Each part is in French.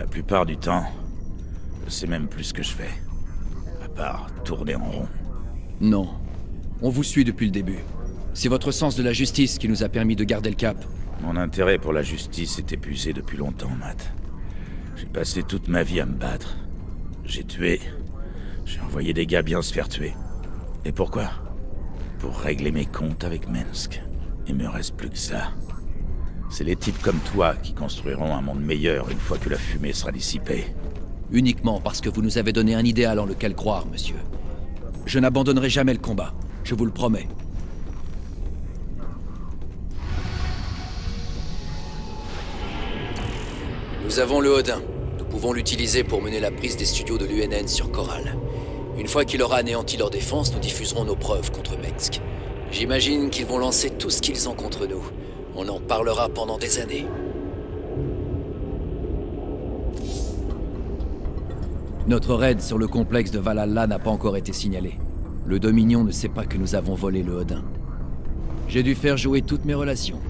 La plupart du temps, je sais même plus ce que je fais. À part tourner en rond. Non. On vous suit depuis le début. C'est votre sens de la justice qui nous a permis de garder le cap. Mon intérêt pour la justice est épuisé depuis longtemps, Matt. J'ai passé toute ma vie à me battre. J'ai tué. J'ai envoyé des gars bien se faire tuer. Et pourquoi? Pour régler mes comptes avec Minsk. Il me reste plus que ça. C'est les types comme toi qui construiront un monde meilleur une fois que la fumée sera dissipée. Uniquement parce que vous nous avez donné un idéal en lequel croire, monsieur. Je n'abandonnerai jamais le combat. Je vous le promets. Nous avons le Odin. Nous pouvons l'utiliser pour mener la prise des studios de l'UNN sur Coral. Une fois qu'il aura anéanti leur défense, nous diffuserons nos preuves contre Minsk. J'imagine qu'ils vont lancer tout ce qu'ils ont contre nous. On en parlera pendant des années. Notre raid sur le complexe de Valhalla n'a pas encore été signalé. Le Dominion ne sait pas que nous avons volé le Odin. J'ai dû faire jouer toutes mes relations.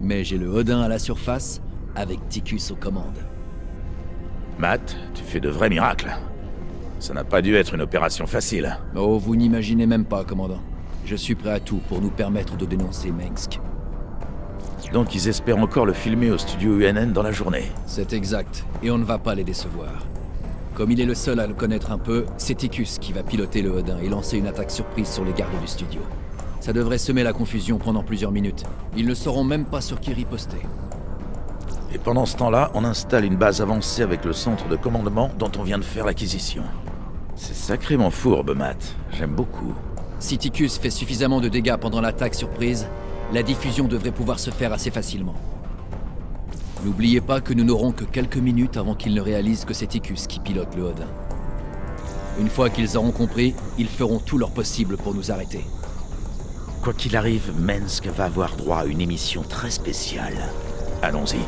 Mais j'ai le Odin à la surface, avec Tychus aux commandes. Matt, tu fais de vrais miracles. Ça n'a pas dû être une opération facile. Oh, vous n'imaginez même pas, commandant. Je suis prêt à tout pour nous permettre de dénoncer Minsk. Donc ils espèrent encore le filmer au studio UNN dans la journée. C'est exact, et on ne va pas les décevoir. Comme il est le seul à le connaître un peu, c'est Tychus qui va piloter le Odin et lancer une attaque surprise sur les gardes du studio. Ça devrait semer la confusion pendant plusieurs minutes. Ils ne sauront même pas sur qui riposter. Et pendant ce temps-là, on installe une base avancée avec le centre de commandement dont on vient de faire l'acquisition. C'est sacrément fourbe, Matt. J'aime beaucoup. Si Tychus fait suffisamment de dégâts pendant l'attaque surprise, la diffusion devrait pouvoir se faire assez facilement. N'oubliez pas que nous n'aurons que quelques minutes avant qu'ils ne réalisent que c'est Tychus qui pilote le Odin. Une fois qu'ils auront compris, ils feront tout leur possible pour nous arrêter. Quoi qu'il arrive, Minsk va avoir droit à une émission très spéciale. Allons-y.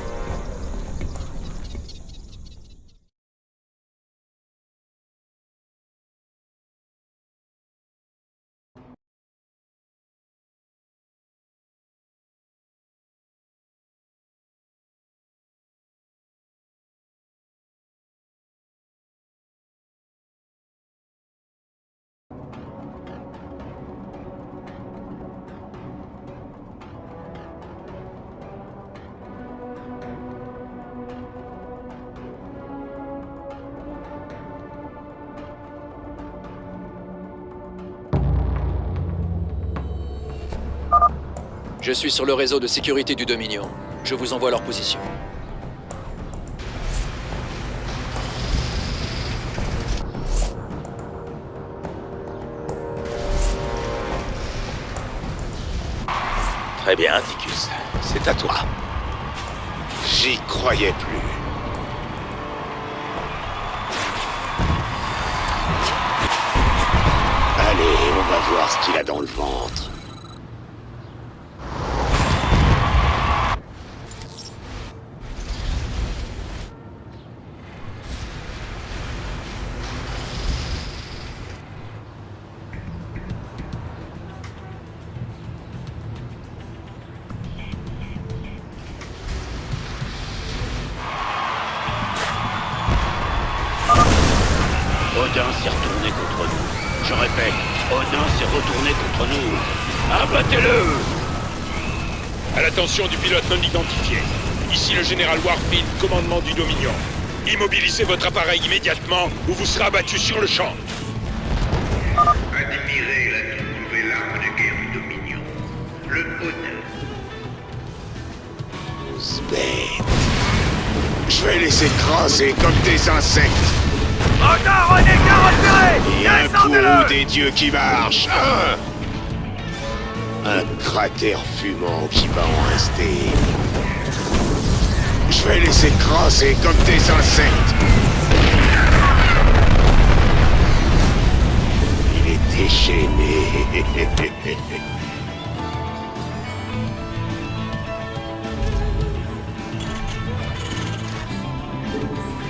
Je suis sur le réseau de sécurité du Dominion. Je vous envoie leur position. Très bien, Tychus. C'est à toi. J'y croyais plus. Allez, on va voir ce qu'il a dans le ventre. Odin s'est retourné contre nous. Je répète, Odin s'est retourné contre nous. Abattez-le! À l'attention du pilote non identifié. Ici le général Warfield, commandement du Dominion. Immobilisez votre appareil immédiatement ou vous serez abattu sur le champ. Admirez la toute nouvelle arme de guerre du Dominion, le Odin. Bête. Je vais les écraser comme des insectes. Et un courroux des dieux qui marche. Un cratère fumant qui va en rester. Je vais les écraser comme des insectes. Il est déchaîné.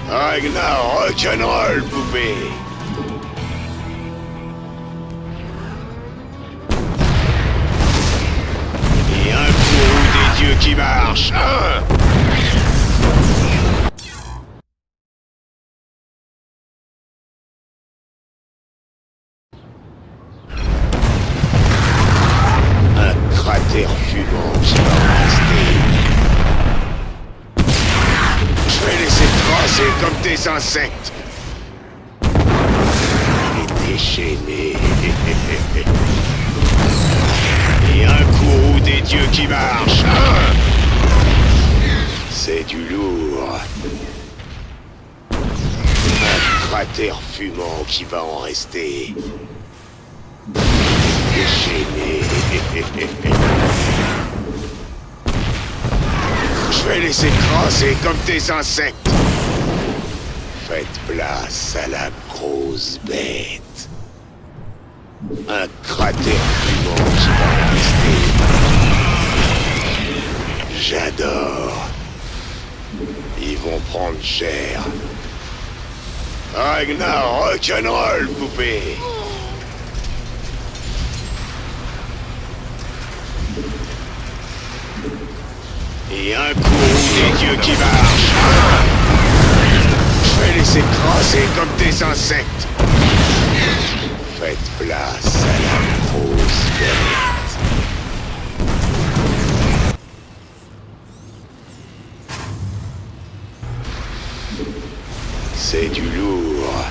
Ragnar rock'n'roll, poupée. Et un courroux des dieux qui marche. cratère fumant qui va en rester. Je vais laisser tracer comme des insectes. Il est déchaîné. Et un courroux des dieux qui marche. C'est du lourd. Un cratère fumant qui va en rester. Déchaîné. Je vais les écraser comme des insectes. Faites place à la grosse bête. Un cratère fumant qui va en rester. J'adore. Ils vont prendre cher. Ragnar rock'n'roll, poupée. Et un courroux des dieux qui marche. Je vais les écraser comme des insectes. Faites place à la grosse bête. C'est du lourd.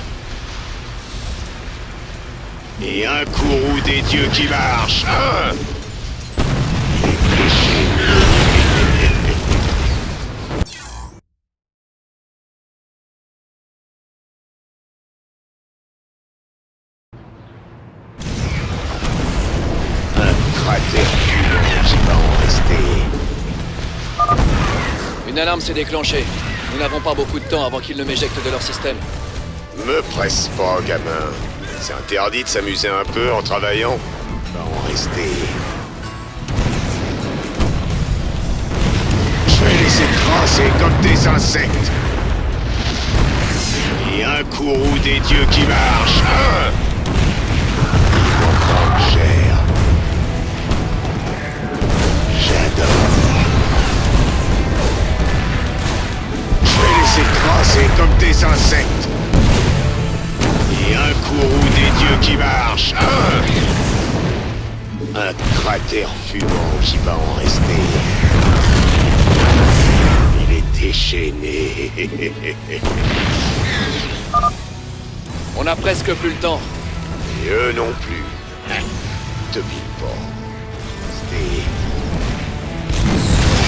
Et un courroux des dieux qui marche. Il est déchaîné. Une alarme s'est déclenchée. Nous n'avons pas beaucoup de temps avant qu'ils ne m'éjectent de leur système. Me presse pas, gamin. C'est interdit de s'amuser un peu en travaillant. Va en rester. Je vais les écraser comme des insectes. Et un courroux des dieux qui marche. Ils vont prendre cher. J'adore. Écrasés comme des insectes. Et un courroux des dieux qui marche. Un cratère fumant qui va en rester. Il est déchaîné. On a presque plus le temps. Et eux non plus. Te pique pas.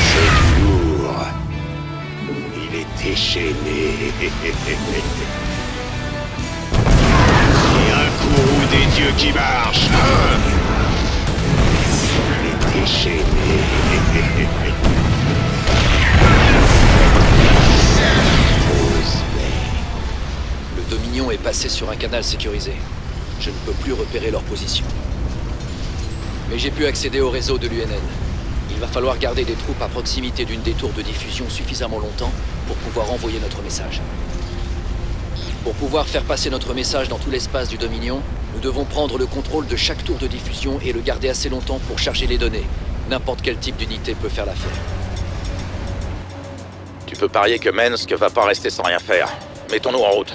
C'est du lourd. Il est déchaîné. Et un courroux des dieux qui marche. Il est déchaîné. Le Dominion est passé sur un canal sécurisé. Je ne peux plus repérer leur position. Mais j'ai pu accéder au réseau de l'UNN. Il va falloir garder des troupes à proximité d'une des tours de diffusion suffisamment longtemps pour pouvoir envoyer notre message. Pour pouvoir faire passer notre message dans tout l'espace du Dominion, nous devons prendre le contrôle de chaque tour de diffusion et le garder assez longtemps pour charger les données. N'importe quel type d'unité peut faire l'affaire. Tu peux parier que Mensk va pas rester sans rien faire. Mettons-nous en route.